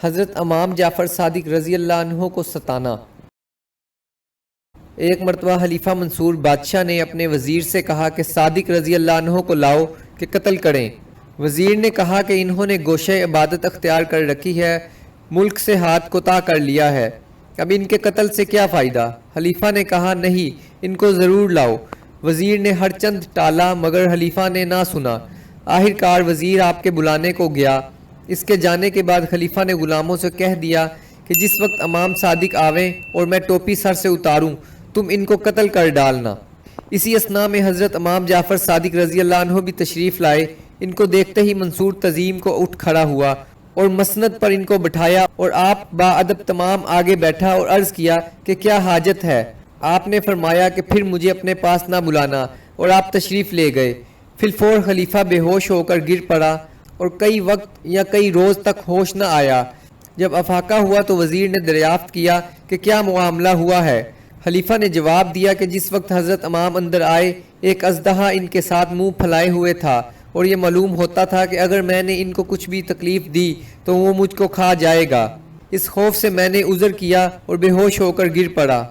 حضرت امام جعفر صادق رضی اللہ عنہ کو ستانا۔ ایک مرتبہ خلیفہ منصور بادشاہ نے اپنے وزیر سے کہا کہ صادق رضی اللہ عنہ کو لاؤ کہ قتل کریں۔ وزیر نے کہا کہ انہوں نے گوشہ عبادت اختیار کر رکھی ہے، ملک سے ہاتھ کوتا کر لیا ہے، اب ان کے قتل سے کیا فائدہ؟ خلیفہ نے کہا نہیں، ان کو ضرور لاؤ۔ وزیر نے ہر چند ٹالا مگر خلیفہ نے نہ سنا۔ آخر کار وزیر آپ کے بلانے کو گیا۔ اس کے جانے کے بعد خلیفہ نے غلاموں سے کہہ دیا کہ جس وقت امام صادق آویں اور میں ٹوپی سر سے اتاروں تم ان کو قتل کر ڈالنا۔ اسی اثناء میں حضرت امام جعفر صادق رضی اللہ عنہ بھی تشریف لائے۔ ان کو دیکھتے ہی منصور تعظیم کو اٹھ کھڑا ہوا اور مسند پر ان کو بٹھایا اور آپ با ادب تمام آگے بیٹھا اور عرض کیا کہ کیا حاجت ہے؟ آپ نے فرمایا کہ پھر مجھے اپنے پاس نہ بلانا، اور آپ تشریف لے گئے۔ فی الفور خلیفہ بے ہوش ہو کر گر پڑا اور کئی وقت یا کئی روز تک ہوش نہ آیا۔ جب افاقہ ہوا تو وزیر نے دریافت کیا کہ کیا معاملہ ہوا ہے۔ خلیفہ نے جواب دیا کہ جس وقت حضرت امام اندر آئے ایک اژدہا ان کے ساتھ منہ پھلائے ہوئے تھا، اور یہ معلوم ہوتا تھا کہ اگر میں نے ان کو کچھ بھی تکلیف دی تو وہ مجھ کو کھا جائے گا۔ اس خوف سے میں نے عذر کیا اور بے ہوش ہو کر گر پڑا۔